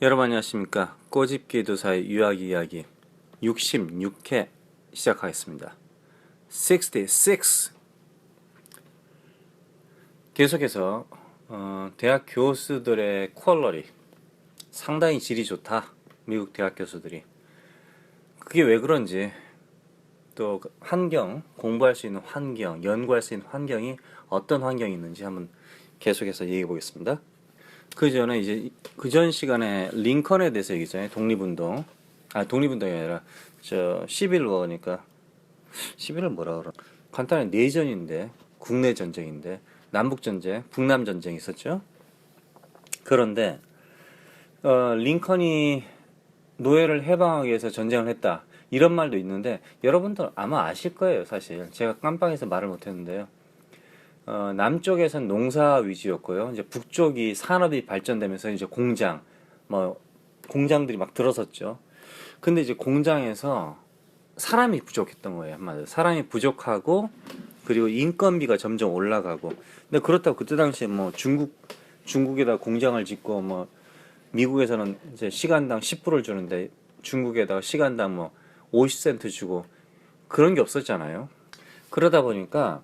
여러분 안녕하십니까. 꼬집기도사의 유학 이야기 66회 시작하겠습니다. 66. 계속해서 대학 교수들의 퀄러리 상당히 질이 좋다. 미국 대학 교수들이. 그게 왜 그런지, 또 환경, 공부할 수 있는 환경, 연구할 수 있는 환경이 어떤 환경이 있는지 한번 계속해서 얘기해 보겠습니다. 그 전에 이제 그 전 시간에 링컨에 대해서 얘기했잖아요. 독립운동이 아니라 저 시빌워니까, 시빌을 뭐라 그러? 간단히 내전인데, 국내 전쟁인데, 남북 전쟁, 북남 전쟁이 있었죠. 그런데 링컨이 노예를 해방하기 위해서 전쟁을 했다, 이런 말도 있는데, 여러분들 아마 아실 거예요. 사실 제가 깜빡해서 말을 못했는데요. 남쪽에선 농사 위주였고요. 이제 북쪽이 산업이 발전되면서 이제 공장들이 막 들어섰죠. 근데 이제 공장에서 사람이 부족했던 거예요. 한마디로 사람이 부족하고, 그리고 인건비가 점점 올라가고. 근데 그렇다고 그때 당시에 뭐 중국에다 공장을 짓고, 뭐 미국에서는 이제 시간당 10불을 주는데 중국에다가 시간당 뭐 50센트 주고, 그런 게 없었잖아요. 그러다 보니까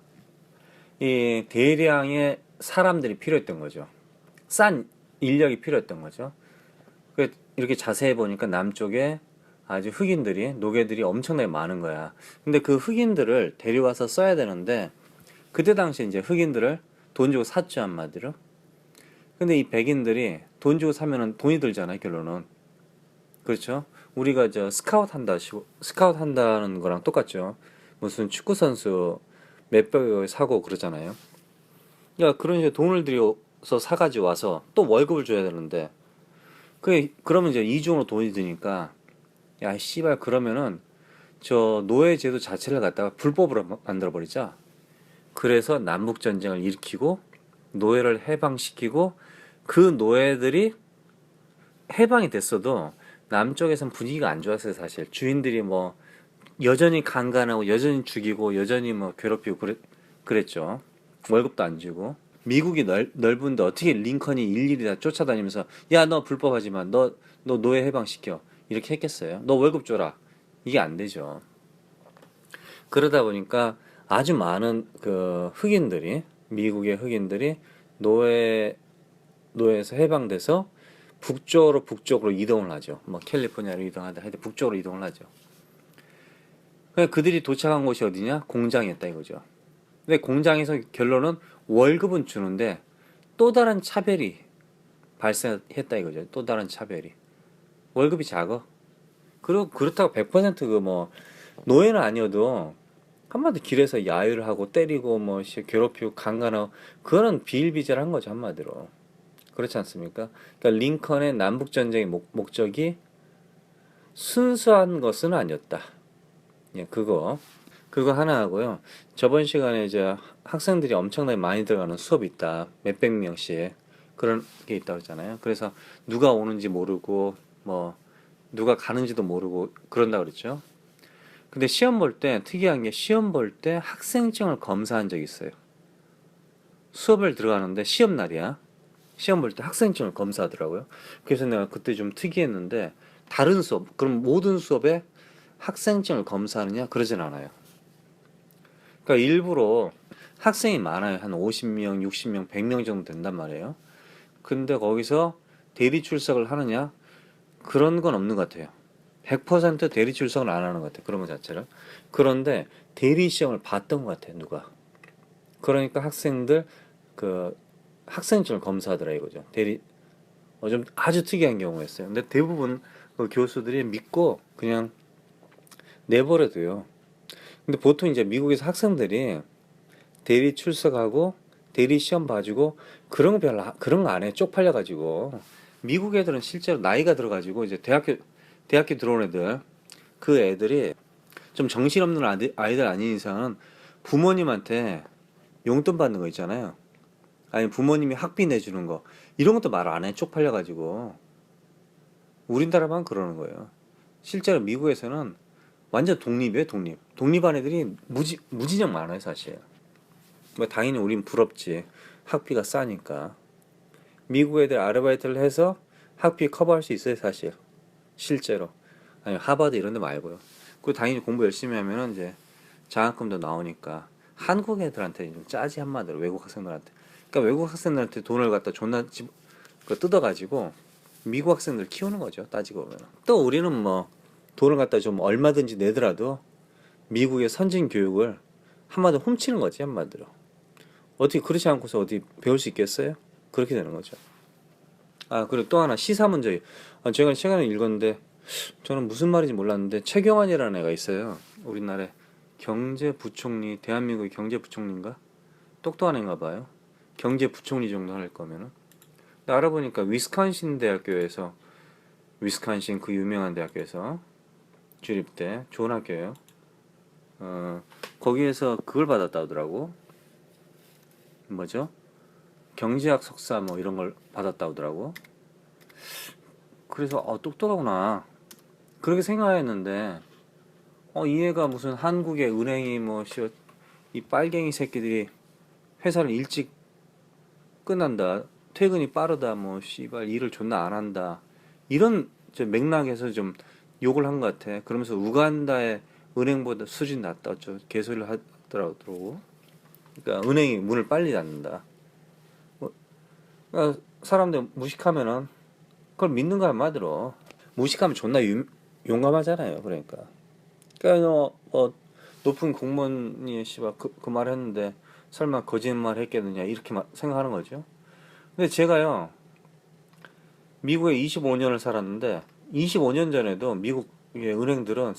이 대량의 사람들이 필요했던 거죠. 싼 인력이 필요했던 거죠. 이렇게 자세히 보니까 남쪽에 아주 노계들이 엄청나게 많은 거야. 근데 그 흑인들을 데려와서 써야 되는데, 그때 당시에 이제 흑인들을 돈 주고 샀죠, 한마디로. 근데 이 백인들이 돈 주고 사면은 돈이 들잖아요, 결론은. 그렇죠? 우리가 스카우트 한다는 거랑 똑같죠. 무슨 축구 선수 몇백억 사고 그러잖아요. 그러니까 그런 식으로 돈을 들여서 사가지고 와서 또 월급을 줘야 되는데, 그러면 이제 이중으로 돈이 드니까, 야 씨발, 그러면은 저 노예 제도 자체를 갖다가 불법으로 만들어 버리자. 그래서 남북 전쟁을 일으키고 노예를 해방시키고, 그 노예들이 해방이 됐어도 남쪽에선 분위기가 안 좋았어요. 사실 주인들이 뭐 여전히 강간하고, 여전히 죽이고, 여전히 뭐 괴롭히고 그랬죠. 월급도 안 주고. 미국이 넓은데 어떻게 링컨이 일일이 다 쫓아다니면서, 야 너 불법하지만 너 노예 해방시켜, 이렇게 했겠어요? 너 월급 줘라, 이게 안 되죠. 그러다 보니까 아주 많은 그 미국의 흑인들이 노예에서 해방돼서 북쪽으로 이동을 하죠. 뭐 캘리포니아로 이동하다, 하여튼 북쪽으로 이동을 하죠. 그들이 도착한 곳이 어디냐? 공장이었다 이거죠. 근데 공장에서 결론은 월급은 주는데 또 다른 차별이 발생했다 이거죠. 또 다른 차별이. 월급이 작아. 그리고 그렇다고 100%그 뭐 노예는 아니어도 한마디 길에서 야유를 하고 때리고 뭐 괴롭히고 강간하고, 그거는 비일비재한 거죠, 한마디로. 그렇지 않습니까? 그러니까 링컨의 남북 전쟁의 목적이 순수한 것은 아니었다. 예, 그거 하나 하고요. 저번 시간에 이제 학생들이 엄청나게 많이 들어가는 수업이 있다. 몇백 명씩. 그런 게 있다고 했잖아요. 그래서 누가 오는지 모르고, 뭐, 누가 가는지도 모르고 그런다 그랬죠. 근데 시험 볼 때, 특이한 게, 시험 볼 때 학생증을 검사한 적이 있어요. 수업을 들어가는데 시험 날이야. 시험 볼 때 학생증을 검사하더라고요. 그래서 내가 그때 좀 특이했는데, 다른 수업, 그럼 모든 수업에 학생증을 검사하느냐? 그러진 않아요. 그러니까 일부러 학생이 많아요. 한 50명, 60명, 100명 정도 된단 말이에요. 근데 거기서 대리 출석을 하느냐? 그런 건 없는 것 같아요. 100% 대리 출석을 안 하는 것 같아요. 그런 것 자체를. 그런데 대리 시험을 봤던 것 같아요. 누가. 그러니까 학생들 그 학생증을 검사하더라 이거죠. 좀 아주 특이한 경우였어요. 근데 대부분 그 교수들이 믿고 그냥 내버려둬요. 근데 보통 이제 미국에서 학생들이 대리 출석하고 대리 시험 봐주고 그런 거 안 해. 쪽팔려가지고. 미국 애들은 실제로 나이가 들어가지고 이제 대학교 들어온 애들, 그 애들이 좀 정신없는 아이들 아닌 이상은 부모님한테 용돈 받는 거 있잖아요. 아니 부모님이 학비 내주는 거, 이런 것도 말 안 해. 쪽팔려가지고. 우리나라만 그러는 거예요. 실제로 미국에서는 완전 독립이에요. 독립한 애들이 무지정 많아요, 사실. 뭐 당연히 우린 부럽지. 학비가 싸니까. 미국 애들 아르바이트를 해서 학비 커버할 수 있어요, 사실. 실제로. 아니, 하버드 이런 데 말고요. 그리고 당연히 공부 열심히 하면은 이제 장학금도 나오니까 한국 애들한테 좀 짜지 한마디로 외국 학생들한테. 그러니까 외국 학생들한테 돈을 갖다 존나 뜯어가지고 미국 학생들 키우는 거죠, 따지고 보면. 또 우리는 뭐 돈을 갖다 좀 얼마든지 내더라도 미국의 선진 교육을 한마디로 훔치는 거지, 한마디로. 어떻게 그렇지 않고서 어디 배울 수 있겠어요? 그렇게 되는 거죠. 아, 그리고 또 하나 시사 문제. 제가 최근에 읽었는데 저는 무슨 말인지 몰랐는데 최경환이라는 애가 있어요. 우리나라의 경제부총리, 대한민국의 경제부총리인가? 똑똑한 애인가 봐요. 경제부총리 정도 할 거면은. 근데 알아보니까 위스콘신 대학교에서, 위스콘신 그 유명한 대학교에서 주립대 좋은 학교예요. 거기에서 그걸 받았다 하더라고. 뭐죠? 경제학 석사 뭐 이런 걸 받았다 하더라고. 그래서 똑똑하구나 그렇게 생각했는데 이 애가 무슨 한국의 은행이 뭐 이 빨갱이 새끼들이 회사를 일찍 끝난다, 퇴근이 빠르다, 뭐 씨발 일을 존나 안 한다, 이런 맥락에서 좀 욕을 한 것 같아. 그러면서 우간다의 은행보다 수준 낮다 어쩌고 개소리를 하더라고. 그러니까 은행이 문을 빨리 닫는다. 그러니까 사람들 무식하면은 그걸 믿는 거 한마디로. 무식하면 존나 용감하잖아요. 그러니까 높은 공무원이 씨발 그 말 했는데 설마 거짓말 했겠느냐 이렇게 생각하는 거죠. 근데 제가요 미국에 25년을 살았는데 25년 전에도 미국의 은행들은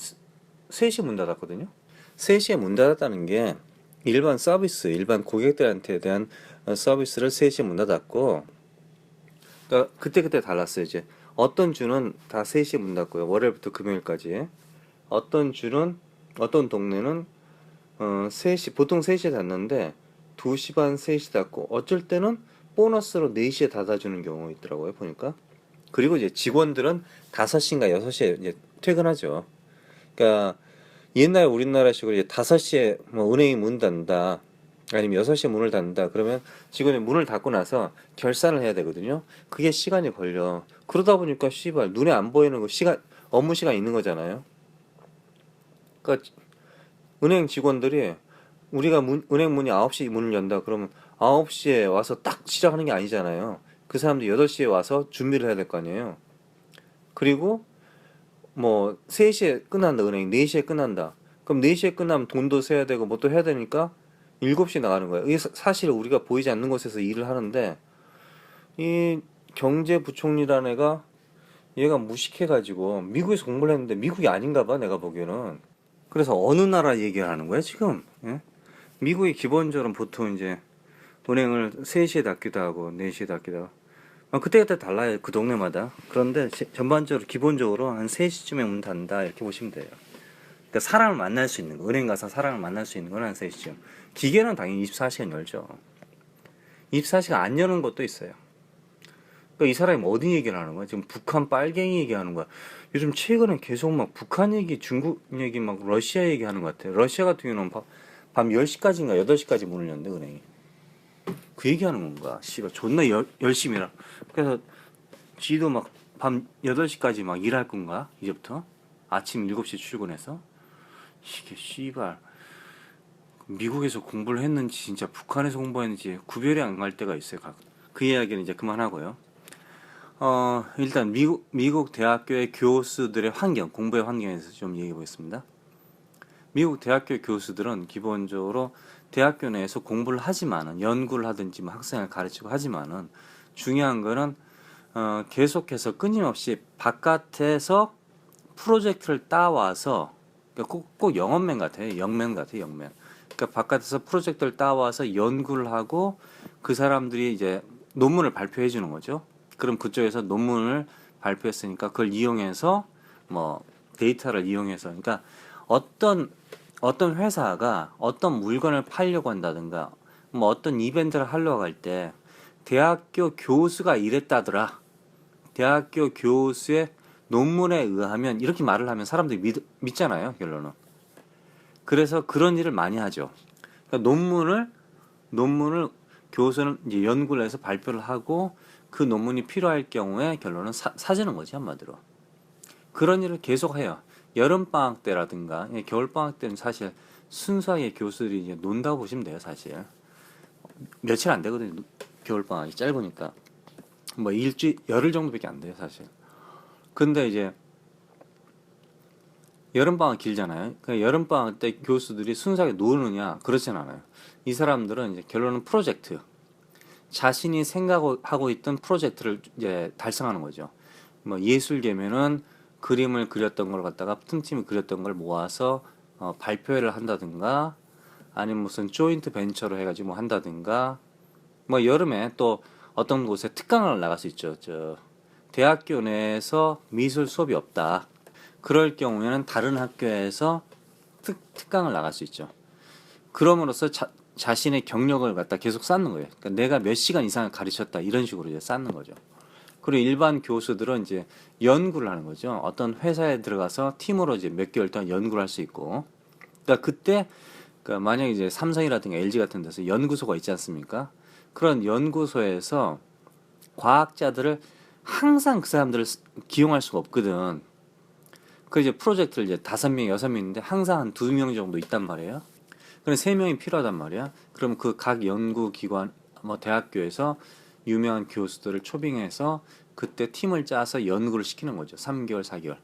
3시에 문 닫았거든요. 3시에 문 닫았다는 게 일반 서비스, 일반 고객들한테 대한 서비스를 3시에 문 닫았고, 그러니까 그때그때 달랐어요. 이제 어떤 주는 다 3시에 문 닫고요. 월요일부터 금요일까지. 어떤 주는, 어떤 동네는 3시, 보통 3시에 닫는데 2시 반, 3시 닫고, 어쩔 때는 보너스로 4시에 닫아주는 경우가 있더라고요, 보니까. 그리고 이제 직원들은 5시인가 6시에 이제 퇴근하죠. 그러니까 옛날 우리나라식으로 이제 5시에 뭐 은행이 문 닫는다, 아니면 6시에 문을 닫는다 그러면 직원이 문을 닫고 나서 결산을 해야 되거든요. 그게 시간이 걸려. 그러다 보니까 씨발 눈에 안 보이는 거 시간, 업무 시간 있는 거잖아요. 그러니까 은행 직원들이 우리가 은행 문이 9시 문을 연다 그러면 9시에 와서 딱 시작하는 게 아니잖아요. 그 사람들이 8시에 와서 준비를 해야 될 거 아니에요. 그리고 뭐 3시에 끝난다, 은행 4시에 끝난다. 그럼 4시에 끝나면 돈도 세야 되고 뭐 또 해야 되니까 7시에 나가는 거예요. 이게 사실 우리가 보이지 않는 곳에서 일을 하는데 이 경제부총리라는 애가, 얘가 무식해가지고 미국에서 공부를 했는데 미국이 아닌가 봐, 내가 보기에는. 그래서 어느 나라 얘기를 하는 거야 지금? 예? 미국이 기본적으로 보통 이제 은행을 3시에 닫기도 하고 4시에 닫기도 하고 그때그때 달라요, 그 동네마다. 그런데 전반적으로 기본적으로 한 3시쯤에 문 닫는다 이렇게 보시면 돼요. 그러니까 사람을 만날 수 있는 거, 은행 가서 사람을 만날 수 있는 건 한 3시쯤. 기계는 당연히 24시간 열죠. 24시간 안 여는 것도 있어요. 그러니까 이 사람이 어디 얘기를 하는 거야? 지금 북한 빨갱이 얘기하는 거야. 요즘 최근에 계속 막 북한 얘기, 중국 얘기, 막 러시아 얘기하는 것 같아. 러시아 같은 경우는 밤 10시까지인가 8시까지 문을 연대, 은행이. 그 얘기하는 건가? 씨발 존나 열심히 해라. 그래서 지도 막 밤 8시까지 막 일할 건가? 이제부터? 아침 7시 출근해서? 이게 씨발 미국에서 공부를 했는지 진짜 북한에서 공부했는지 구별이 안 갈 때가 있어요. 그 이야기는 이제 그만하고요. 일단 미국 대학교의 교수들의 환경, 공부의 환경에서 좀 얘기해 보겠습니다. 미국 대학교 교수들은 기본적으로 대학교 내에서 공부를 하지만은, 연구를 하든지 뭐 학생을 가르치고 하지만은, 중요한 거는 계속해서 끊임없이 바깥에서 프로젝트를 따와서, 그러니까 꼭 영업맨 같아요. 영맨 같아요, 영맨. 그러니까 바깥에서 프로젝트를 따와서 연구를 하고 그 사람들이 이제 논문을 발표해 주는 거죠. 그럼 그쪽에서 논문을 발표했으니까 그걸 이용해서 뭐 데이터를 이용해서, 그러니까 어떤 회사가 어떤 물건을 팔려고 한다든가 뭐 어떤 이벤트를 하려고 할 때 대학교 교수가 이랬다더라, 대학교 교수의 논문에 의하면, 이렇게 말을 하면 사람들이 믿잖아요, 결론은. 그래서 그런 일을 많이 하죠. 그러니까 논문을 교수는 이제 연구를 해서 발표를 하고 그 논문이 필요할 경우에 결론은 사주는 거지, 한마디로. 그런 일을 계속 해요. 여름방학 때라든가 겨울방학 때는 사실 순수하게 교수들이 이제 논다고 보시면 돼요, 사실. 며칠 안 되거든요. 겨울방학이 짧으니까. 뭐 열흘 정도밖에 안 돼요, 사실. 근데 이제 여름방학 길잖아요. 그 여름방학 때 교수들이 순수하게 노느냐? 그렇진 않아요. 이 사람들은 이제 결론은 프로젝트. 자신이 생각하고 있던 프로젝트를 이제 달성하는 거죠. 뭐 예술계면은 그림을 그렸던 걸 갖다가 틈틈이 그렸던 걸 모아서 발표회를 한다든가 아니면 무슨 조인트 벤처로 해가지고 뭐 한다든가 뭐 여름에 또 어떤 곳에 특강을 나갈 수 있죠. 대학교 내에서 미술 수업이 없다. 그럴 경우에는 다른 학교에서 특강을 나갈 수 있죠. 그럼으로써 자신의 경력을 갖다 계속 쌓는 거예요. 그러니까 내가 몇 시간 이상을 가르쳤다 이런 식으로 이제 쌓는 거죠. 그리고 일반 교수들은 이제 연구를 하는 거죠. 어떤 회사에 들어가서 팀으로 이제 몇 개월 동안 연구를 할 수 있고. 그러니까 그때 그러니까 만약에 이제 삼성이라든가 LG 같은 데서 연구소가 있지 않습니까? 그런 연구소에서 과학자들을 항상 그 사람들을 기용할 수가 없거든. 그 이제 프로젝트를 이제 5명, 6명인데 항상 한 2명 정도 있단 말이에요. 그럼 3명이 필요하단 말이야. 그럼 그 각 연구기관, 뭐 대학교에서 유명한 교수들을 초빙해서 그때 팀을 짜서 연구를 시키는 거죠. 3개월, 4개월.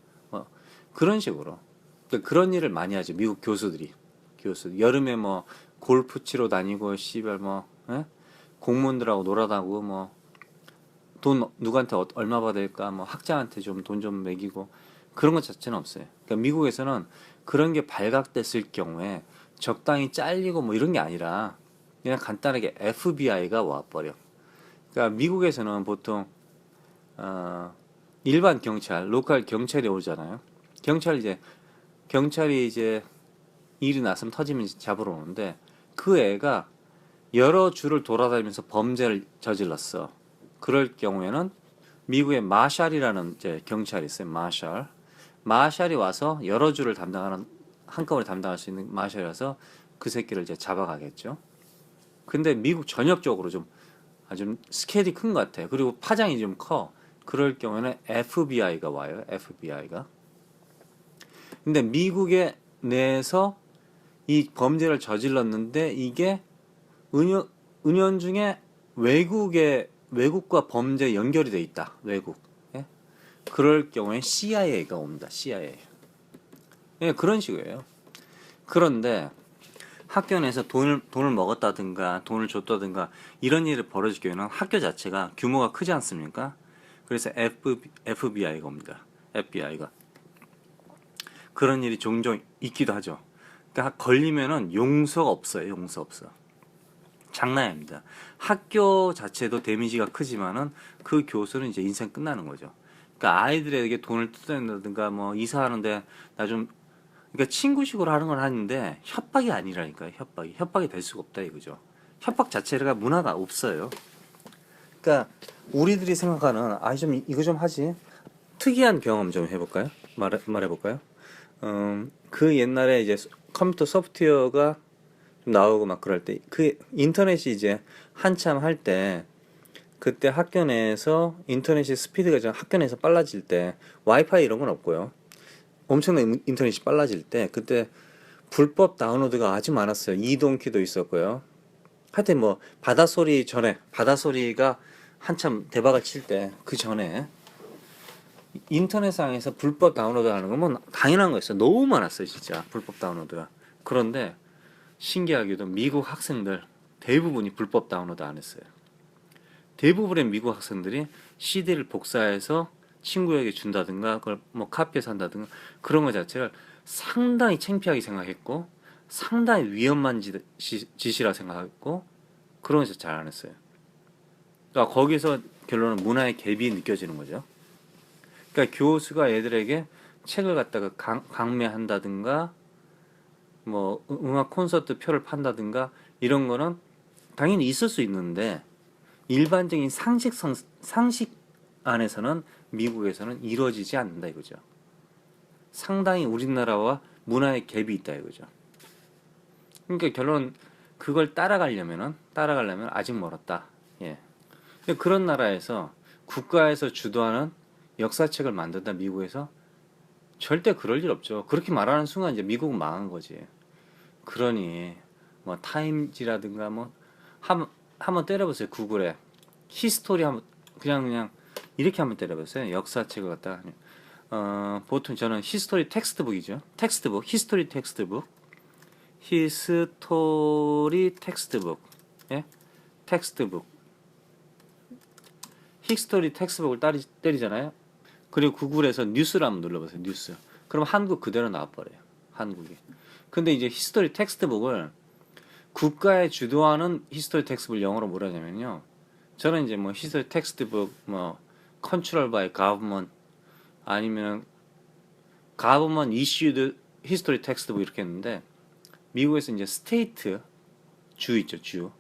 그런 식으로. 그러니까 그런 일을 많이 하죠. 미국 교수들이. 여름에 뭐 골프 치러 다니고 씨발 뭐 공무원들하고 놀아다고 뭐 돈 누구한테 얼마 받을까 뭐 학장한테 좀 돈 좀 매기고 그런 것 자체는 없어요. 그러니까 미국에서는 그런 게 발각됐을 경우에 적당히 잘리고 뭐 이런 게 아니라 그냥 간단하게 FBI가 와버려. 그러니까 미국에서는 보통 일반 경찰, 로컬 경찰이 오잖아요. 경찰이 이제 일이 났으면 터지면 잡으러 오는데 그 애가 여러 주를 돌아다니면서 범죄를 저질렀어. 그럴 경우에는 미국의 마샬이라는 이제 경찰이 있어요. 마샬이 와서 여러 주를 한꺼번에 담당할 수 있는 마샬이라서 그 새끼를 이제 잡아가겠죠. 근데 미국 전역적으로 좀 아주 스케일이 큰 것 같아요. 그리고 파장이 좀 커. 그럴 경우에는 FBI가 와요. FBI가. 근데 미국의 내에서 이 범죄를 저질렀는데 이게 은연중에 외국과 범죄 연결이 돼 있다. 외국. 예? 그럴 경우에 CIA가 옵니다. CIA. 예, 그런 식이에요. 그런데 학교 내에서 돈을 먹었다든가 돈을 줬다든가 이런 일이 벌어질 경우에는 학교 자체가 규모가 크지 않습니까? 그래서 FBI가 옵니다. FBI가. 그런 일이 종종 있기도 하죠. 그러니까 걸리면은 용서가 없어요. 용서 없어. 장난이 아닙니다. 학교 자체도 데미지가 크지만은 그 교수는 이제 인생 끝나는 거죠. 그러니까 아이들에게 돈을 뜯어낸다든가 뭐 이사하는데 나 좀 그러니까 친구식으로 하는 건 하는데 협박이 아니라니까요. 협박이 될 수가 없다 이거죠. 협박 자체가 문화가 없어요. 그러니까 우리들이 생각하는 좀 이거 좀 하지. 특이한 경험 좀 해볼까요? 말해볼까요? 그 옛날에 이제 컴퓨터 소프트웨어가 좀 나오고 막 그럴 때 그 인터넷이 이제 한참 할 때 그때 학교 내에서 인터넷이 스피드가 좀 학교 내에서 빨라질 때 와이파이 이런 건 없고요. 엄청난 인터넷이 빨라질 때 그때 불법 다운로드가 아주 많았어요. 이동키도 있었고요. 하여튼 뭐 바다소리가 한참 대박을 칠 때 그 전에 인터넷상에서 불법 다운로드 하는 건 뭐 당연한 거였어요. 너무 많았어요, 진짜. 불법 다운로드가. 그런데 신기하게도 미국 학생들 대부분이 불법 다운로드 안 했어요. 대부분의 미국 학생들이 CD를 복사해서 친구에게 준다든가 그걸 뭐 카피해서 한다든가 그런 것 자체를 상당히 창피하게 생각했고 상당히 위험한 짓이라 생각했고 그런 거 잘 안 했어요. 그러니까 거기서 결론은 문화의 갭이 느껴지는 거죠. 그러니까 교수가 애들에게 책을 갖다가 강매한다든가 뭐 음악 콘서트 표를 판다든가 이런 거는 당연히 있을 수 있는데 일반적인 상식 안에서는 미국에서는 이루어지지 않는다 이거죠. 상당히 우리나라와 문화의 갭이 있다 이거죠. 그러니까 결론 그걸 따라가려면 아직 멀었다. 예. 그런 나라에서 국가에서 주도하는 역사책을 만든다 미국에서? 절대 그럴 일 없죠. 그렇게 말하는 순간 이제 미국은 망한 거지. 그러니 뭐 타임지라든가 뭐 한번 때려보세요. 구글에 히스토리 한번 그냥 이렇게 한번 때려보세요. 역사책을 갖다가 보통 저는 히스토리 텍스트북이죠. 텍스트북 히스토리 텍스트북 히스토리 텍스트북 예 텍스트북 히스토리 텍스트북을 때리잖아요. 그리고 구글에서 뉴스를 한번 눌러보세요. 뉴스. 그럼 한국 그대로 나와버려요. 한국이. 근데 이제 히스토리 텍스트북을 국가에 주도하는 히스토리 텍스트북을 영어로 뭐라 하냐면요. 저는 이제 뭐 히스토리 텍스트북 뭐 컨트롤 바이 가버먼트 아니면 가버먼트 이슈드 히스토리 텍스트북 이렇게 했는데 미국에서 이제 스테이트 주 있죠. 주.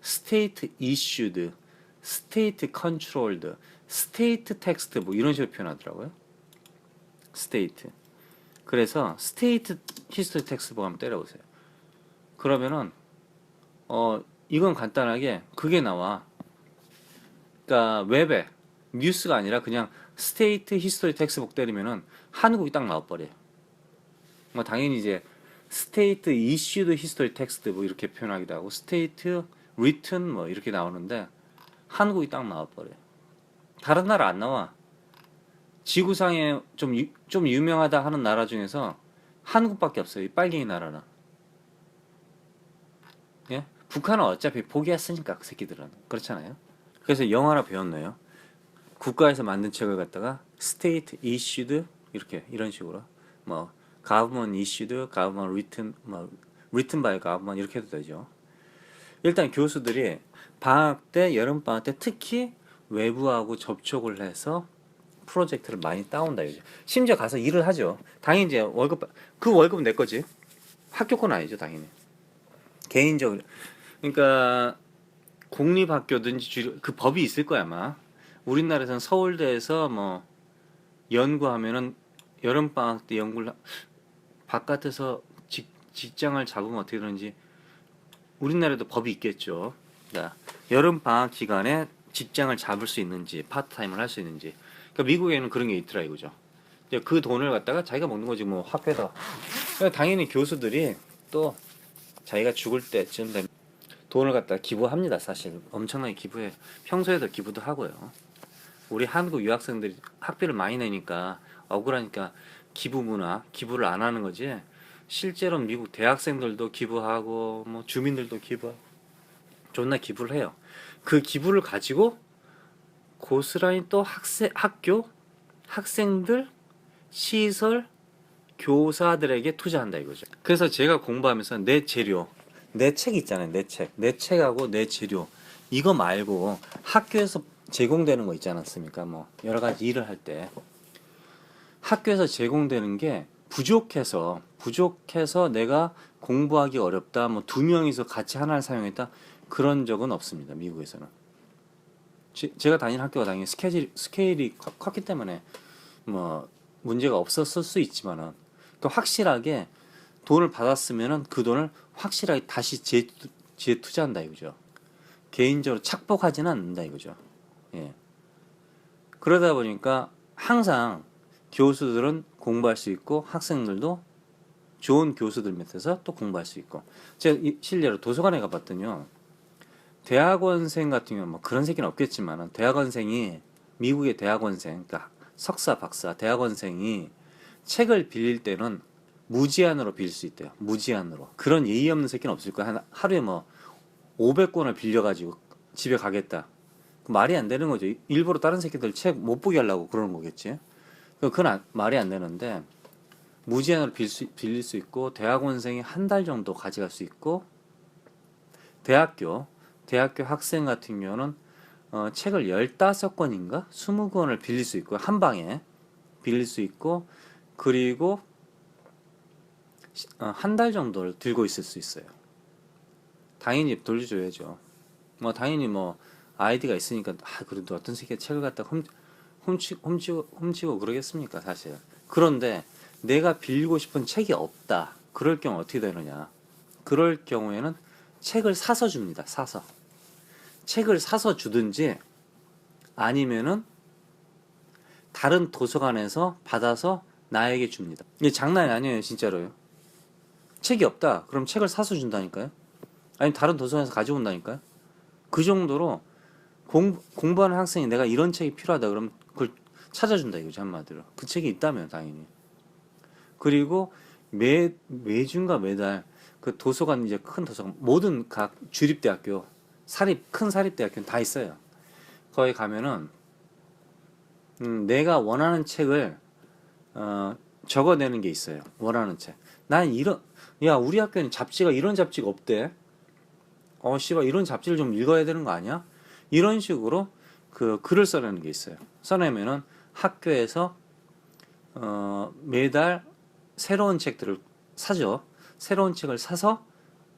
스테이트 이슈드 스테이트 컨트롤드 스테이트 텍스트북 이런 식으로 표현하더라고요. 스테이트. 그래서 스테이트 히스토리 텍스트북 한번 때려보세요. 그러면은 이건 간단하게 그게 나와. 그러니까 웹에 뉴스가 아니라 그냥 스테이트 히스토리 텍스트북 때리면은 한국이 딱 나와버려요. 뭐 당연히 이제 스테이트 이슈드 히스토리 텍스트북 이렇게 표현하기도 하고 스테이트 리튼 뭐 이렇게 나오는데 한국이 딱 나와버려요. 다른 나라 안 나와. 지구상에 좀 유명하다 하는 나라 중에서 한국밖에 없어요. 이 빨갱이 나라는. 예? 북한은 어차피 포기했으니까 그 새끼들은 그렇잖아요. 그래서 영어나 배웠네요. 국가에서 만든 책을 갖다가 state issued 이렇게 이런 식으로 뭐 government issued, government written, 뭐 written by government 이렇게 해도 되죠. 일단 교수들이 방학 때, 여름 방학 때 특히 외부하고 접촉을 해서 프로젝트를 많이 따온다 이거죠. 심지어 가서 일을 하죠. 당연히 이제 그 월급은 내 거지. 학교 건 아니죠, 당연히. 개인적으로. 그러니까 공립학교든지 그 법이 있을 거야 아마. 우리나라에서는 서울대에서 뭐 연구하면은 여름 방학 때 연구를 바깥에서 직장을 잡으면 어떻게 되는지 우리나라에도 법이 있겠죠. 그러니까 여름 방학 기간에 직장을 잡을 수 있는지 파트타임을 할 수 있는지. 그러니까 미국에는 그런 게 있더라 이거죠. 그 돈을 갖다가 자기가 먹는 거지 뭐 학회에서. 그러니까 당연히 교수들이 또 자기가 죽을 때쯤 되면 돈을 갖다 기부합니다. 사실 엄청나게 기부해. 평소에도 기부도 하고요. 우리 한국 유학생들이 학비를 많이 내니까 억울하니까 기부 문화, 기부를 안 하는 거지. 실제로 미국 대학생들도 기부하고 뭐 주민들도 기부하고 존나 기부를 해요. 그 기부를 가지고 고스란히 또 학교, 학생들, 시설, 교사들에게 투자한다 이거죠. 그래서 제가 공부하면서 내 재료, 내 책 있잖아요. 내 책하고 내 재료 이거 말고 학교에서 제공되는 거 있지 않았습니까? 뭐 여러 가지 일을 할 때 학교에서 제공되는 게 부족해서 내가 공부하기 어렵다. 뭐 두 명이서 같이 하나를 사용했다. 그런 적은 없습니다. 미국에서는. 제가 다니는 학교가 당연히 스케일이 컸기 때문에 뭐 문제가 없었을 수 있지만은 또 확실하게 돈을 받았으면은 그 돈을 확실하게 다시 재투자한다 이거죠. 개인적으로 착복하지는 않는다 이거죠. 예. 그러다 보니까 항상 교수들은 공부할 수 있고 학생들도 좋은 교수들 밑에서 또 공부할 수 있고. 제가 실례로 도서관에 가봤더니요. 대학원생 같은 경우는 뭐 그런 새끼는 없겠지만 대학원생이 미국의 대학원생 그러니까 석사 박사 대학원생이 책을 빌릴 때는 무제한으로 빌릴 수 있대요. 무제한으로. 그런 예의 없는 새끼는 없을 거야. 하루에 뭐 500권을 빌려가지고 집에 가겠다. 말이 안 되는 거죠. 일부러 다른 새끼들 책 못 보게 하려고 그러는 거겠지. 그건 말이 안 되는데 무제한으로 빌릴 수 있고 대학원생이 한 달 정도 가져갈 수 있고 대학교 학생 같은 경우는 책을 15권인가 20권을 빌릴 수 있고 한 방에 빌릴 수 있고 그리고 한 달 정도를 들고 있을 수 있어요. 당연히 돌려줘야죠. 뭐 당연히 뭐 아이디가 있으니까 그래도 어떤 새끼가 책을 갖다 훔치고 그러겠습니까 사실. 그런데 내가 빌리고 싶은 책이 없다. 그럴 경우 어떻게 되느냐. 그럴 경우에는 책을 사서 줍니다. 책을 사서 주든지 아니면은 다른 도서관에서 받아서 나에게 줍니다. 이게 장난이 아니에요, 진짜로요. 책이 없다. 그럼 책을 사서 준다니까요. 아니면 다른 도서관에서 가져온다니까요. 그 정도로 공부하는 학생이 내가 이런 책이 필요하다 그러면 그걸 찾아준다 이거죠, 한마디로. 그 책이 있다면 당연히. 그리고 매주인가 매달 그 도서관, 이제 큰 도서관, 모든 각 주립대학교, 큰 사립대학교는 다 있어요. 거기 가면은 내가 원하는 책을 적어내는 게 있어요. 원하는 책. 난 야, 우리 학교는 잡지가 이런 잡지가 없대. 씨발, 이런 잡지를 좀 읽어야 되는 거 아니야? 이런 식으로 그 글을 써내는 게 있어요. 써내면은 학교에서 매달 새로운 책들을 사죠. 새로운 책을 사서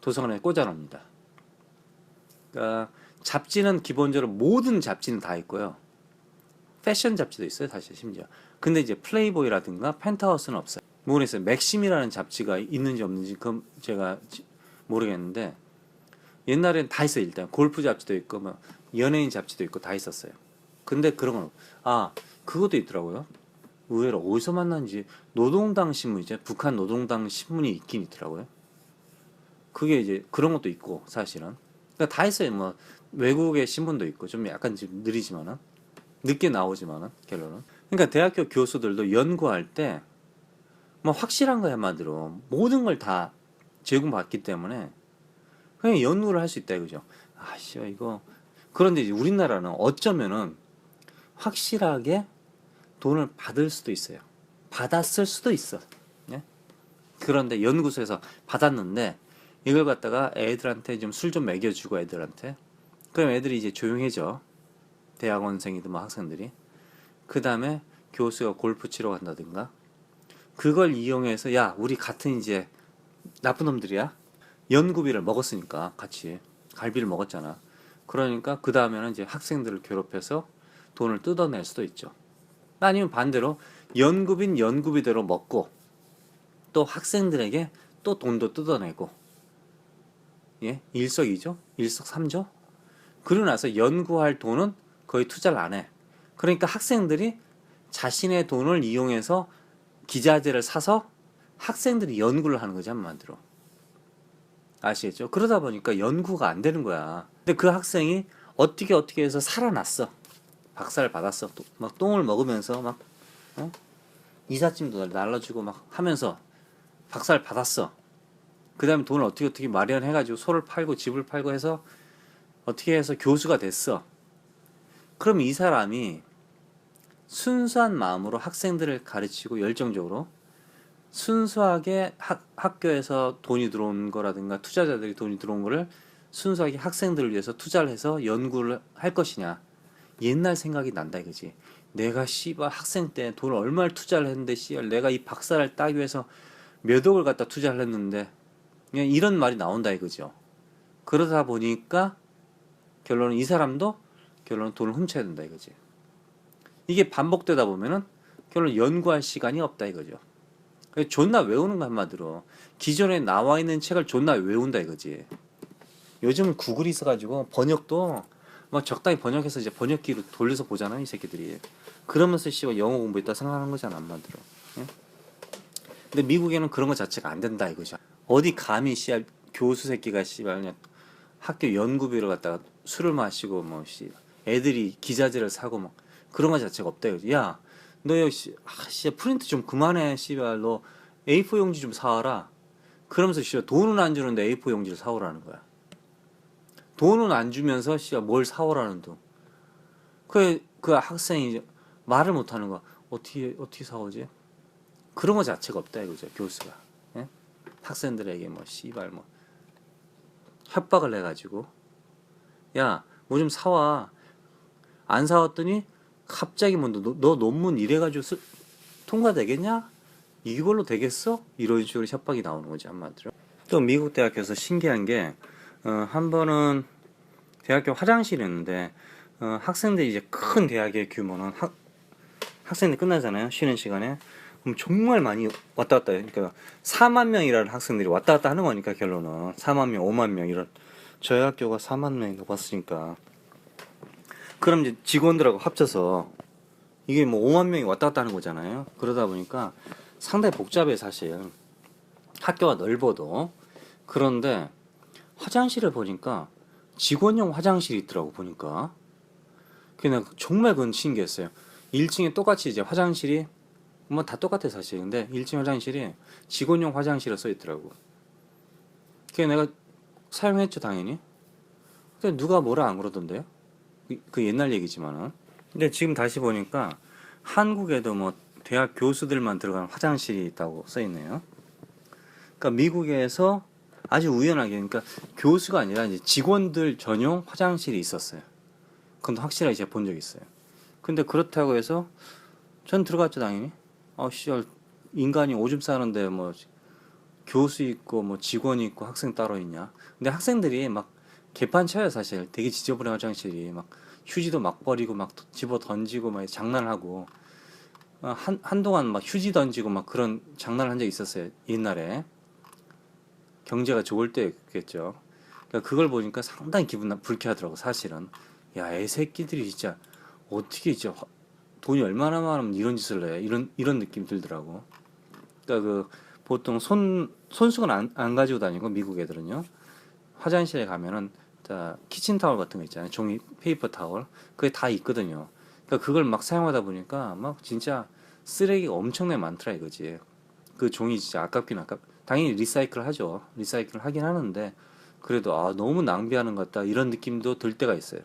도서관에 꽂아놓습니다. 그러니까 잡지는 기본적으로 모든 잡지는 다 있고요. 패션 잡지도 있어요, 사실 심지어. 근데 이제 플레이보이라든가 펜트하우스는 없어요. 모르겠어요. 맥심이라는 잡지가 있는지 없는지 그건 제가 모르겠는데 옛날엔 다 있어요. 일단 골프 잡지도 있고 뭐 연예인 잡지도 있고 다 있었어요. 근데 그런 건 그것도 있더라고요. 의외로 어디서 만난지 노동당 신문이죠. 북한 노동당 신문이 있긴 있더라고요. 그게 이제 그런 것도 있고 사실은. 그러니까 다 있어요. 뭐 외국의 신문도 있고 좀 약간 좀 느리지만은 늦게 나오지만은 결론은. 그러니까 대학교 교수들도 연구할 때 뭐 확실한 거야 한마디로 모든 걸 다 제공받기 때문에 그냥 연구를 할 수 있다 이거죠. 씨 이거. 그런데 이제 우리나라는 어쩌면은 확실하게 돈을 받을 수도 있어요. 받았을 수도 있어. 예? 그런데 연구소에서 받았는데 이걸 갖다가 애들한테 좀 술 좀 먹여주고 애들한테 그럼 애들이 이제 조용해져. 대학원생이든 뭐 학생들이. 그 다음에 교수가 골프 치러 간다든가 그걸 이용해서 야 우리 같은 이제 나쁜 놈들이야. 연구비를 먹었으니까 같이 갈비를 먹었잖아. 그러니까 그 다음에는 이제 학생들을 괴롭혀서 돈을 뜯어낼 수도 있죠. 아니면 반대로 연구비는 연구비대로 먹고 또 학생들에게 또 돈도 뜯어내고 예? 일석이조? 일석삼조? 그러고 나서 연구할 돈은 거의 투자를 안 해. 그러니까 학생들이 자신의 돈을 이용해서 기자재를 사서 학생들이 연구를 하는 거지 한마디로. 아시겠죠? 그러다 보니까 연구가 안 되는 거야. 근데 그 학생이 어떻게 해서 살아났어. 박사를 받았어. 막 똥을 먹으면서 막 이삿짐도 날라주고 막 하면서 박사를 받았어. 그 다음에 돈을 어떻게 마련해가지고 소를 팔고 집을 팔고 해서 어떻게 해서 교수가 됐어. 그럼 이 사람이 순수한 마음으로 학생들을 가르치고 열정적으로 순수하게 학교에서 돈이 들어온 거라든가 투자자들이 돈이 들어온 거를 순수하게 학생들을 위해서 투자를 해서 연구를 할 것이냐. 옛날 생각이 난다 이거지. 내가 씨발 학생 때 돈을 얼마를 투자를 했는데 씨발 내가 이 박사를 따기 위해서 몇 억을 갖다 투자를 했는데 그냥 이런 말이 나온다 이거죠. 그러다 보니까 결론은 이 사람도 결론은 돈을 훔쳐야 된다 이거지. 이게 반복되다 보면은 결론 연구할 시간이 없다 이거죠. 존나 외우는 거 한마디로 기존에 나와 있는 책을 존나 외운다 이거지. 요즘은 구글이 있어가지고 번역도 막 적당히 번역해서 이제 번역기로 돌려서 보잖아 이 새끼들이. 그러면서 씨발 영어 공부했다 생각하는 거잖아 한마디로. 예? 근데 미국에는 그런 거 자체가 안 된다 이거죠. 어디 감히 씨발 교수 새끼가 씨발 그냥 학교 연구비를 갖다가 술을 마시고 뭐 씨 애들이 기자재를 사고 막 그런 거 자체가 없다 이거지. 야, 너 역시 프린트 좀 그만해 씨발 너 A4 용지 좀 사와라. 그러면서 씨발 돈은 안 주는데 A4 용지를 사오라는 거야. 돈은 안 주면서 씨발 뭘 사오라는 둥. 그 학생이 말을 못 하는 거. 어떻게 사오지? 그런 거 자체가 없다 이거죠 교수가. 예? 학생들에게 뭐 씨발 뭐 협박을 해가지고 야 뭐 좀 사와. 안 사왔더니 갑자기 뭐 너 논문 이래가지고 통과되겠냐? 이걸로 되겠어? 이런 식으로 협박이 나오는 거지 한마디로. 또 미국 대학교에서 신기한 게 한 번은 대학교 화장실이었는데 학생들이 이제 큰 대학의 규모는 학생들 끝나잖아요 쉬는 시간에. 그럼 정말 많이 왔다 갔다 해요. 그러니까 4만 명이라는 학생들이 왔다 갔다 하는 거니까 결론은 4만 명, 5만 명 이런. 저희 학교가 4만 명인가 봤으니까. 그럼 이제 직원들하고 합쳐서 이게 뭐 5만 명이 왔다 갔다 하는 거잖아요. 그러다 보니까 상당히 복잡해 사실. 학교가 넓어도. 그런데 화장실을 보니까 직원용 화장실이 있더라고 보니까. 그냥 정말 그건 신기했어요. 1층에 똑같이 이제 화장실이 뭐 다 똑같아 사실. 근데 1층 화장실이 직원용 화장실로 써 있더라고. 그게 내가 사용했죠 당연히. 근데 누가 뭐라 안 그러던데요? 그 옛날 얘기지만은. 근데 지금 다시 보니까 한국에도 뭐 대학 교수들만 들어가는 화장실이 있다고 써 있네요. 그러니까 미국에서 아주 우연하게 그러니까 교수가 아니라 이제 직원들 전용 화장실이 있었어요. 그건 확실하게 제가 본 적 있어요. 근데 그렇다고 해서 전 들어갔죠 당연히. 씨, 인간이 오줌 싸는데 뭐 교수 있고 뭐 직원이 있고 학생 따로 있냐? 근데 학생들이 막 개판 쳐요 사실. 되게 지저분해 화장실이 막 휴지도 막 버리고 막 집어 던지고 막 장난을 하고 한동안 막 휴지 던지고 막 그런 장난을 한 적이 있었어요 옛날에. 경제가 좋을 때겠죠. 그러니까 그걸 보니까 상당히 불쾌하더라고 사실은. 야, 애 새끼들이 진짜 어떻게 진짜 돈이 얼마나 많으면 이런 짓을 해? 이런 느낌 들더라고. 그러니까 그 보통 손수건 안 가지고 다니고 미국 애들은요. 화장실에 가면은 자, 키친타월 같은 거 있잖아요. 종이 페이퍼 타월. 그게 다 있거든요. 그러니까 그걸 막 사용하다 보니까 막 진짜 쓰레기가 엄청나게 많더라 이거지. 그 종이 진짜 아깝긴 당연히 리사이클 하죠. 리사이클 하긴 하는데 그래도 너무 낭비하는 것 같다 이런 느낌도 들 때가 있어요.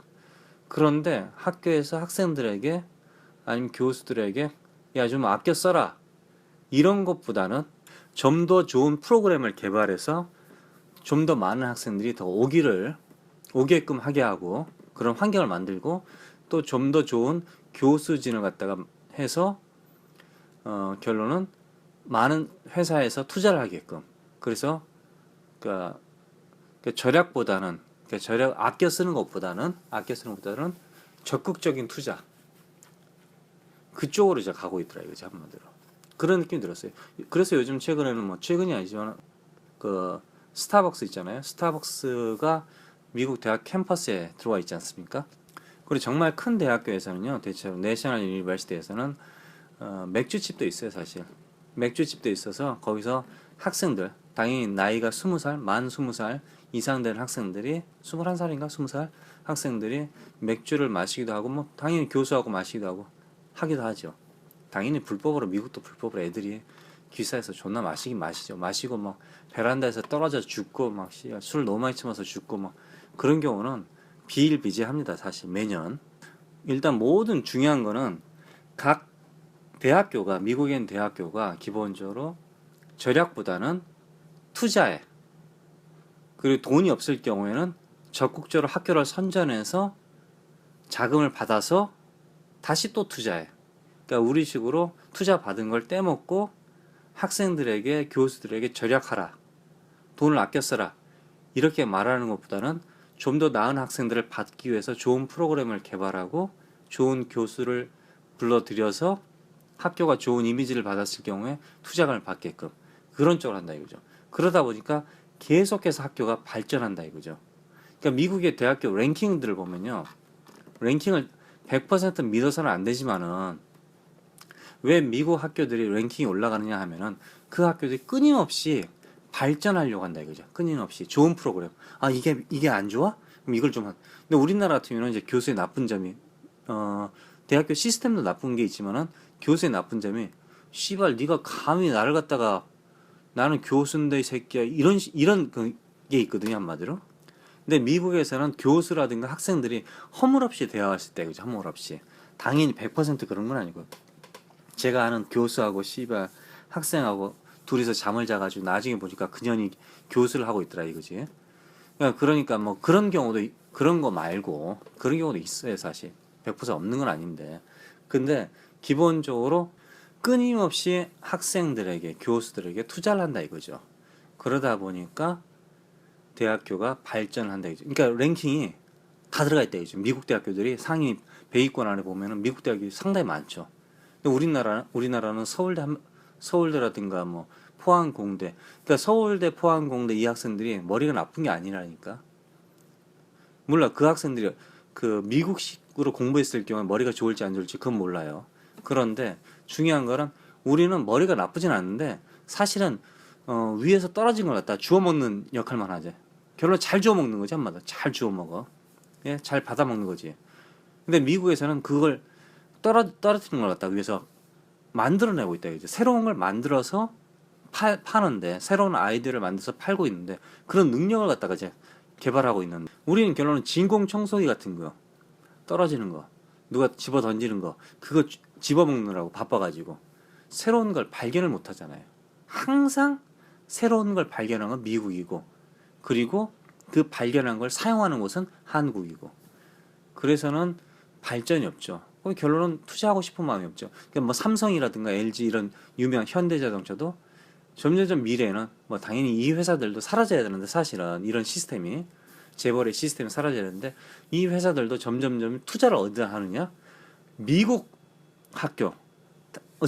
그런데 학교에서 학생들에게 아니면 교수들에게 야 좀 아껴 써라 이런 것보다는 좀 더 좋은 프로그램을 개발해서 좀 더 많은 학생들이 더 오게끔 하게 하고 그런 환경을 만들고 또 좀 더 좋은 교수진을 갖다가 해서 결론은 많은 회사에서 투자를 하게끔. 그래서 그러니까 절약보다는 아껴 쓰는 것보다는 적극적인 투자 그쪽으로 이제 가고 있더라 이거지 한마디로. 그런 느낌이 들었어요. 그래서 요즘 최근에는 뭐 최근이 아니지만 그 스타벅스 있잖아요. 스타벅스가 미국 대학 캠퍼스에 들어와 있지 않습니까? 그리고 정말 큰 대학교에서는요, 대체로 내셔널 유니버시티에서는 맥주집도 있어요, 사실. 맥주집도 있어서 거기서 학생들, 당연히 나이가 20살, 만 20살 이상 된 학생들이 21살인가 20살 학생들이 맥주를 마시기도 하고 뭐 당연히 교수하고 마시기도 하고 하기도 하죠. 당연히 불법으로 미국도 불법으로 애들이 기사에서 존나 마시긴 마시죠. 마시고 막 베란다에서 떨어져 죽고 막 술 너무 많이 처마서 죽고 막 그런 경우는 비일비재합니다. 사실 매년. 일단 모든 중요한 거는 각 대학교가 미국인 대학교가 기본적으로 절약보다는 투자에 그리고 돈이 없을 경우에는 적극적으로 학교를 선전해서 자금을 받아서 다시 또 투자해. 그러니까 우리식으로 투자 받은 걸 떼먹고 학생들에게 교수들에게 절약하라. 돈을 아껴 써라. 이렇게 말하는 것보다는 좀 더 나은 학생들을 받기 위해서 좋은 프로그램을 개발하고 좋은 교수를 불러들여서 학교가 좋은 이미지를 받았을 경우에 투자금을 받게끔 그런 쪽으로 한다 이거죠. 그러다 보니까 계속해서 학교가 발전한다 이거죠. 그러니까 미국의 대학교 랭킹들을 보면요. 랭킹을 100% 믿어서는 안 되지만은 왜 미국 학교들이 랭킹이 올라가느냐 하면은 그 학교들이 끊임없이 발전하려고 한다 이거죠. 끊임없이 좋은 프로그램. 이게 안 좋아? 그럼 이걸 좀 근데 우리나라 같은 경우는 이제 교수의 나쁜 점이 대학교 시스템도 나쁜 게 있지만은 교수의 나쁜 점이 씨발 네가 감히 나를 갖다가 나는 교수인데 이 새끼야 이런 게 있거든요 한마디로. 근데 미국에서는 교수라든가 학생들이 허물없이 대화할 수 있다 이거죠. 허물없이. 당연히 100% 그런 건 아니고 제가 아는 교수하고 씨발 학생하고 둘이서 잠을 자가지고 나중에 보니까 그년이 교수를 하고 있더라 이거지. 그러니까 뭐 그런 경우도 그런 거 말고 그런 경우도 있어요 사실. 100% 없는 건 아닌데. 근데 기본적으로 끊임없이 학생들에게 교수들에게 투자를 한다 이거죠. 그러다 보니까 대학교가 발전한다 이거죠. 그러니까 랭킹이 다 들어가 있다 이거죠. 미국 대학교들이 상위 100위권 안에 보면은 미국 대학이 상당히 많죠. 근데 우리나라는 서울대라든가 뭐 포항공대. 그러니까 서울대, 포항공대 이 학생들이 머리가 나쁜 게 아니라니까. 물론 그 학생들이 그 미국식으로 공부했을 경우에 머리가 좋을지 안 좋을지 그건 몰라요. 그런데 중요한 거는 우리는 머리가 나쁘진 않은데 사실은 위에서 떨어진 걸 갖다 주워 먹는 역할만 하지. 결론 잘 주워 먹는 거지 한마디로. 잘 주워 먹어. 예, 잘 받아 먹는 거지. 근데 미국에서는 그걸 떨어뜨리는 걸 갖다 위해서 만들어내고 있다 이제. 새로운 걸 만들어서 파는데, 새로운 아이디어를 만들어서 팔고 있는데, 그런 능력을 갖다가 이제 개발하고 있는데, 우리는 결론은 진공 청소기 같은 거, 떨어지는 거, 누가 집어 던지는 거, 그거 집어 먹느라고 바빠가지고 새로운 걸 발견을 못 하잖아요. 항상 새로운 걸 발견한 건 미국이고, 그리고 그 발견한 걸 사용하는 곳은 한국이고, 그래서는 발전이 없죠. 결론은 투자하고 싶은 마음이 없죠. 그러니까 뭐 삼성이라든가 LG 이런 유명 현대자동차도 점점 미래에는 뭐 당연히 이 회사들도 사라져야 되는데, 사실은 이런 시스템이, 재벌의 시스템이 사라져야 되는데, 이 회사들도 점점 투자를 어디다 하느냐? 미국 학교,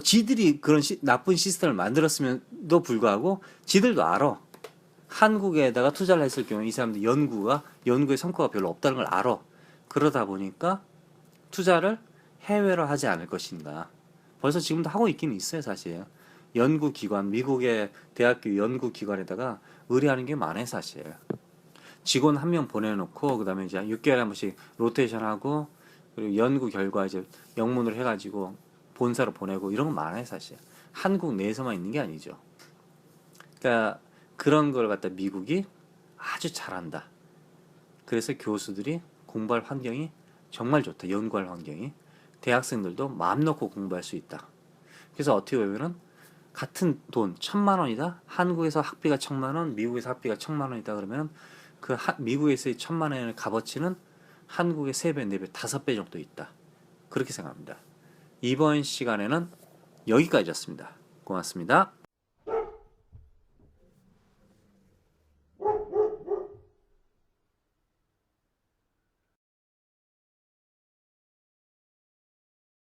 지들이 그런 나쁜 시스템을 만들었음에도 불구하고 지들도 알아. 한국에다가 투자를 했을 경우에 이 사람들 연구의 성과가 별로 없다는 걸 알아. 그러다 보니까 투자를 해외로 하지 않을 것인가. 벌써 지금도 하고 있기는 있어요, 사실. 연구기관, 미국의 대학교 연구기관에다가 의뢰하는 게 많아요, 사실. 직원 한 명 보내놓고, 그 다음에 이제 6개월에 한 번씩 로테이션하고, 그리고 연구 결과 이제 영문으로 해가지고 본사로 보내고, 이런 거 많아요, 사실. 한국 내에서만 있는 게 아니죠. 그러니까 그런 걸 갖다 미국이 아주 잘한다. 그래서 교수들이 공부할 환경이 정말 좋다. 연구할 환경이. 대학생들도 마음 놓고 공부할 수 있다. 그래서 어떻게 보면은 같은 돈 1,000만 원이다. 한국에서 학비가 1,000만 원, 미국에서 학비가 1,000만 원이다. 그러면 그 미국에서의 1,000만 원의 값어치는 한국의 3배, 4배, 5배 정도 있다. 그렇게 생각합니다. 이번 시간에는 여기까지였습니다. 고맙습니다.